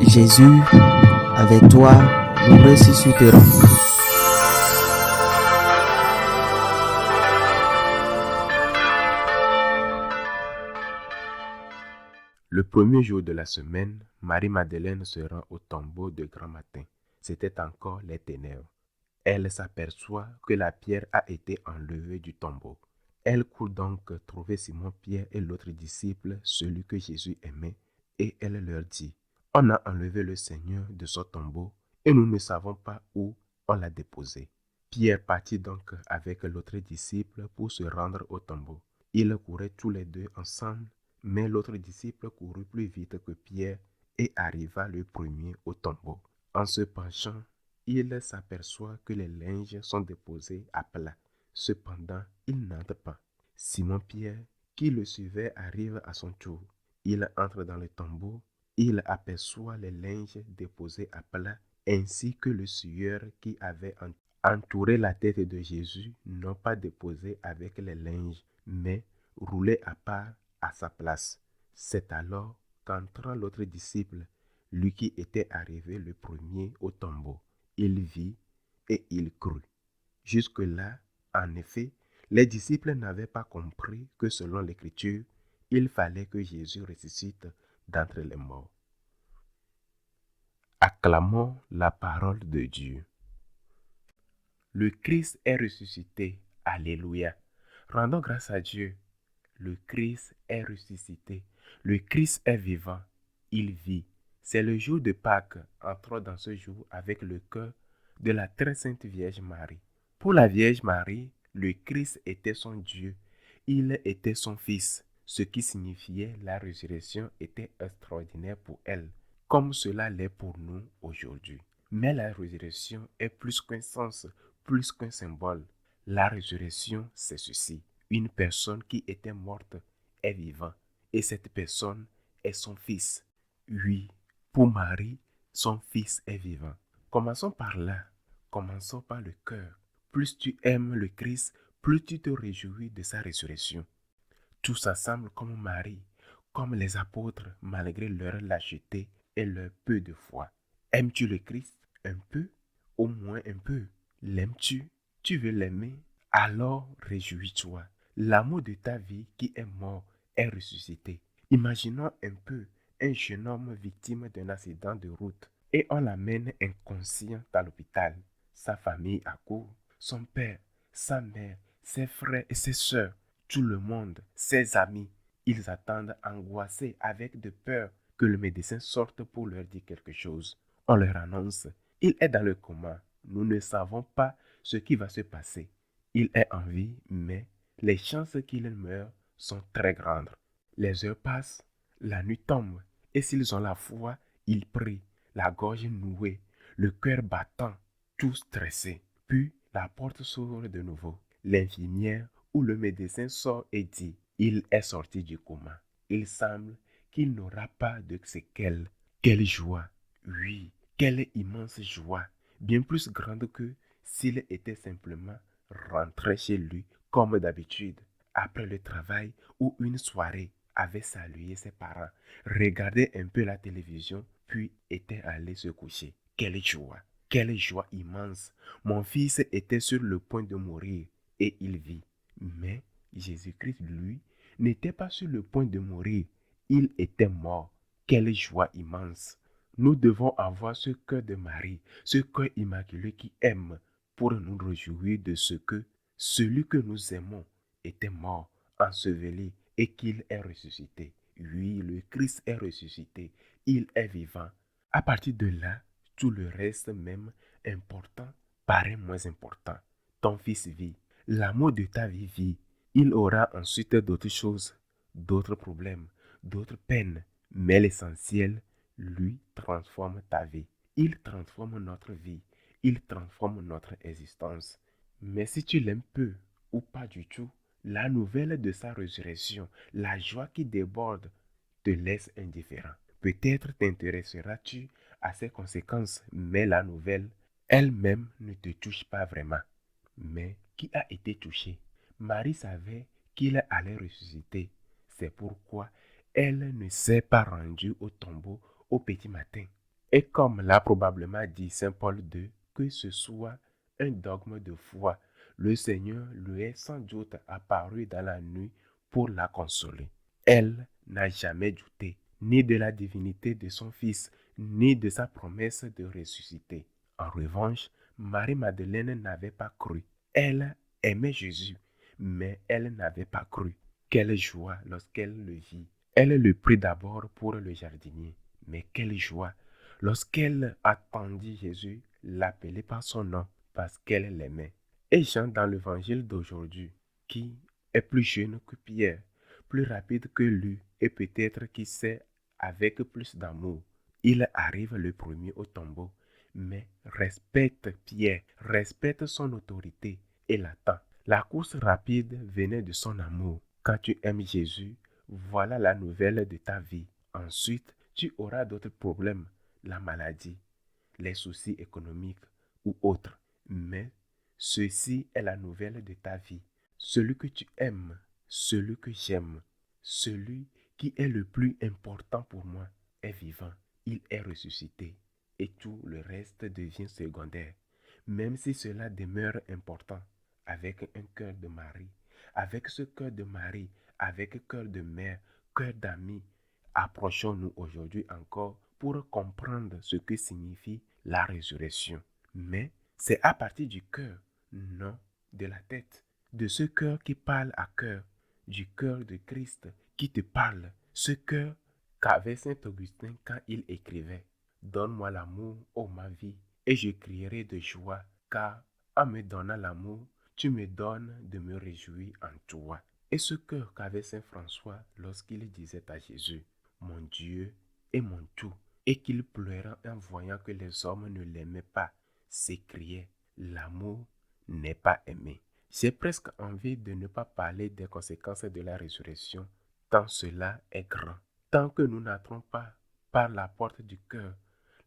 Jésus, avec toi, nous ressusciterons. Le premier jour de la semaine, Marie-Madeleine se rend au tombeau de grand matin. C'était encore les ténèbres. Elle s'aperçoit que la pierre a été enlevée du tombeau. Elle court donc trouver Simon-Pierre et l'autre disciple, celui que Jésus aimait, et elle leur dit, « On a enlevé le Seigneur de son tombeau et nous ne savons pas où on l'a déposé. » Pierre partit donc avec l'autre disciple pour se rendre au tombeau. Ils couraient tous les deux ensemble, mais l'autre disciple courut plus vite que Pierre et arriva le premier au tombeau. En se penchant, il s'aperçoit que les linges sont déposés à plat. Cependant, il n'entre pas. Simon-Pierre, qui le suivait, arrive à son tour. Il entre dans le tombeau. Il aperçoit les linges déposés à plat, ainsi que le sueur qui avait entouré la tête de Jésus, non pas déposé avec les linges, mais roulé à part à sa place. C'est alors qu'entrant l'autre disciple, lui qui était arrivé le premier au tombeau, il vit et il crut. Jusque-là, en effet, les disciples n'avaient pas compris que selon l'Écriture, il fallait que Jésus ressuscite d'entre les morts. Acclamons la parole de Dieu. Le Christ est ressuscité. Alléluia. Rendons grâce à Dieu. Le Christ est ressuscité. Le Christ est vivant. Il vit. C'est le jour de Pâques. Entrons dans ce jour avec le cœur de la très sainte Vierge Marie. Pour la Vierge Marie, le Christ était son Dieu. Il était son Fils, ce qui signifiait la résurrection était extraordinaire pour elle, comme cela l'est pour nous aujourd'hui. Mais la résurrection est plus qu'un sens, plus qu'un symbole. La résurrection, c'est ceci. Une personne qui était morte est vivante et cette personne est son Fils. Oui, pour Marie, son Fils est vivant. Commençons par là. Commençons par le cœur. Plus tu aimes le Christ, plus tu te réjouis de sa résurrection. Tous ensemble comme Marie, comme les apôtres, malgré leur lâcheté et leur peu de foi. Aimes-tu le Christ? Un peu? Au moins un peu. L'aimes-tu? Tu veux l'aimer? Alors réjouis-toi. L'amour de ta vie qui est mort est ressuscité. Imaginons un peu un jeune homme victime d'un accident de route et on l'amène inconscient à l'hôpital. Sa famille accourt, son père, sa mère, ses frères et ses sœurs, tout le monde, ses amis. Ils attendent angoissés avec de peur que le médecin sorte pour leur dire quelque chose. On leur annonce, il est dans le coma. Nous ne savons pas ce qui va se passer. Il est en vie, mais les chances qu'il meure sont très grandes. Les heures passent, la nuit tombe, et s'ils ont la foi, ils prient, la gorge nouée, le cœur battant, tout stressé. Puis la porte s'ouvre de nouveau. L'infirmière ou le médecin sort et dit, il est sorti du coma. Il semble qu'il n'aura pas de séquelles. Quelle joie! Oui, quelle immense joie! Bien plus grande que s'il était simplement rentré chez lui comme d'habitude, après le travail ou une soirée, avait salué ses parents, regardé un peu la télévision, puis était allé se coucher. Quelle joie! Quelle joie immense! Mon fils était sur le point de mourir et il vit. Mais Jésus-Christ, lui, n'était pas sur le point de mourir. Il était mort. Quelle joie immense! Nous devons avoir ce cœur de Marie, ce cœur immaculé qui aime, pour nous réjouir de ce que celui que nous aimons était mort, enseveli et qu'il est ressuscité. Oui, le Christ est ressuscité. Il est vivant. À partir de là, tout le reste même important paraît moins important. Ton fils vit. L'amour de ta vie vit. Il aura ensuite d'autres choses, d'autres problèmes, d'autres peines. Mais l'essentiel, lui, transforme ta vie. Il transforme notre vie. Il transforme notre existence. Mais si tu l'aimes peu ou pas du tout, la nouvelle de sa résurrection, la joie qui déborde, te laisse indifférent. Peut-être t'intéresseras-tu à ses conséquences, mais la nouvelle elle-même ne te touche pas vraiment. Mais qui a été touché? Marie savait qu'il allait ressusciter. C'est pourquoi elle ne s'est pas rendue au tombeau au petit matin. Et comme l'a probablement dit Saint Paul II, que ce soit un dogme de foi, le Seigneur lui est sans doute apparu dans la nuit pour la consoler. Elle n'a jamais douté ni de la divinité de son Fils, ni de sa promesse de ressusciter. En revanche, Marie-Madeleine n'avait pas cru. Elle aimait Jésus, mais elle n'avait pas cru. Quelle joie lorsqu'elle le vit. Elle le prit d'abord pour le jardinier, mais quelle joie lorsqu'elle attendit Jésus l'appeler par son nom parce qu'elle l'aimait. Et Jean dans l'évangile d'aujourd'hui, qui est plus jeune que Pierre, plus rapide que lui et peut-être qui sait avec plus d'amour, il arrive le premier au tombeau, mais respecte Pierre, respecte son autorité et l'attend. La course rapide venait de son amour. Quand tu aimes Jésus, voilà la nouvelle de ta vie. Ensuite, tu auras d'autres problèmes, la maladie, les soucis économiques ou autres. Mais ceci est la nouvelle de ta vie. Celui que tu aimes, celui que j'aime, celui qui est le plus important pour moi est vivant. Il est ressuscité et tout le reste devient secondaire. Même si cela demeure important, avec un cœur de Marie, avec ce cœur de Marie, avec cœur de mère, cœur d'ami, approchons-nous aujourd'hui encore pour comprendre ce que signifie la résurrection. Mais c'est à partir du cœur, non de la tête, de ce cœur qui parle à cœur, du cœur de Christ qui te parle, ce cœur qu'avait saint Augustin quand il écrivait « Donne-moi l'amour, ô ma vie, et je crierai de joie, car en me donnant l'amour, tu me donnes de me réjouir en toi. » Et ce cœur qu'avait saint François lorsqu'il disait à Jésus « Mon Dieu est mon tout », et qu'il pleurait en voyant que les hommes ne l'aimaient pas, s'écriait « L'amour n'est pas aimé ». J'ai presque envie de ne pas parler des conséquences de la résurrection, tant cela est grand. Tant que nous n'entrons pas par la porte du cœur,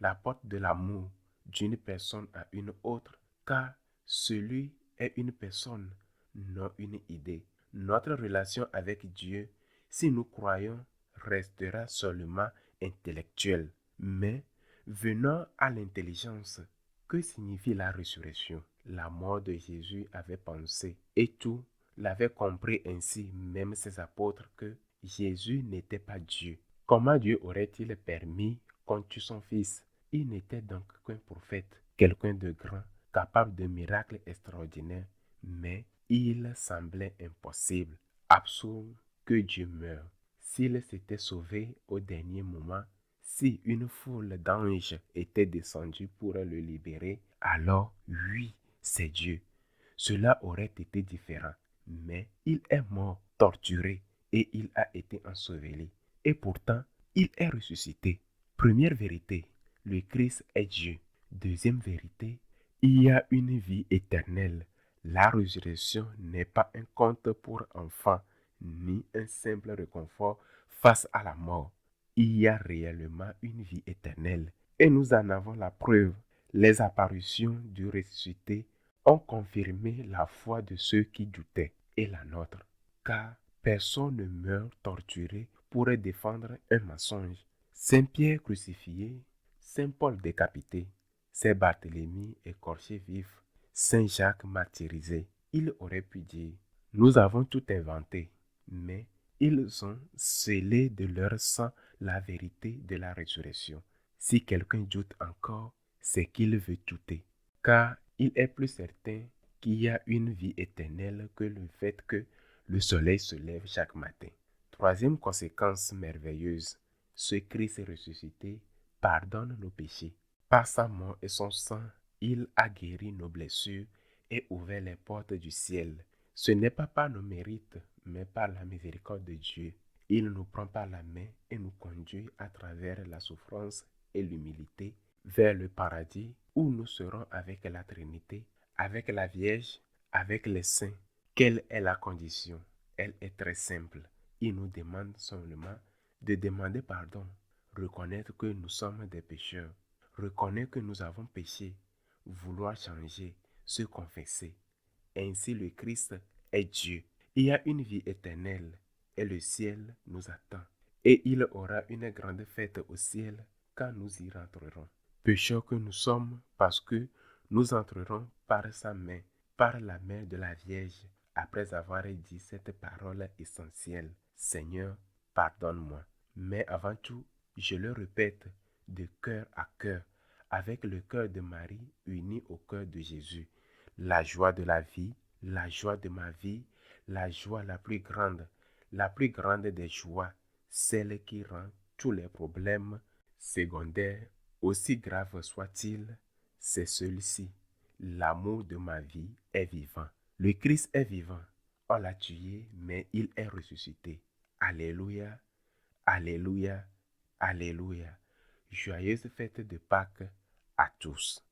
la porte de l'amour d'une personne à une autre, car celui est une personne, non une idée. Notre relation avec Dieu, si nous croyons, restera seulement intellectuelle. Mais venons à l'intelligence. Que signifie la résurrection? La mort de Jésus avait pensé, et tout l'avait compris ainsi, même ses apôtres, que Jésus n'était pas Dieu. Comment Dieu aurait-il permis qu'on tue son fils? Il n'était donc qu'un prophète, quelqu'un de grand, capable de miracles extraordinaires, mais il semblait impossible, absurde que Dieu meure. S'il s'était sauvé au dernier moment, si une foule d'anges était descendue pour le libérer, alors oui, c'est Dieu. Cela aurait été différent. Mais il est mort, torturé, et il a été enseveli. Et pourtant, il est ressuscité. Première vérité, le Christ est Dieu. Deuxième vérité, il y a une vie éternelle. La résurrection n'est pas un conte pour enfants, ni un simple réconfort face à la mort. Il y a réellement une vie éternelle. Et nous en avons la preuve. Les apparitions du ressuscité ont confirmé la foi de ceux qui doutaient et la nôtre. Car personne ne meurt torturé pour défendre un mensonge. Saint Pierre crucifié, Saint Paul décapité, Saint Barthélemy écorché vif, Saint Jacques martyrisé. Il aurait pu dire, nous avons tout inventé, mais ils ont scellé de leur sang la vérité de la résurrection. Si quelqu'un doute encore, c'est qu'il veut douter. Car il est plus certain qu'il y a une vie éternelle que le fait que le soleil se lève chaque matin. Troisième conséquence merveilleuse, ce Christ ressuscité pardonne nos péchés. Par sa mort et son sang, il a guéri nos blessures et ouvert les portes du ciel. Ce n'est pas par nos mérites, mais par la miséricorde de Dieu. Il nous prend par la main et nous conduit à travers la souffrance et l'humilité vers le paradis où nous serons avec la Trinité, avec la Vierge, avec les saints. Quelle est la condition? Elle est très simple. Il nous demande seulement de demander pardon, reconnaître que nous sommes des pécheurs, reconnaître que nous avons péché, vouloir changer, se confesser. Ainsi le Christ est Dieu. Il y a une vie éternelle et le ciel nous attend. Et il aura une grande fête au ciel quand nous y rentrerons. Pécheurs que nous sommes parce que nous entrerons par sa main, par la main de la Vierge, après avoir dit cette parole essentielle. Seigneur, pardonne-moi. Mais avant tout, je le répète de cœur à cœur, avec le cœur de Marie uni au cœur de Jésus. La joie de la vie, la joie de ma vie, la joie la plus grande des joies, celle qui rend tous les problèmes secondaires, aussi graves soient-ils, c'est celui-ci. L'amour de ma vie est vivant. Le Christ est vivant. On l'a tué, mais il est ressuscité. Alléluia, alléluia, alléluia. Joyeuse fête de Pâques à tous.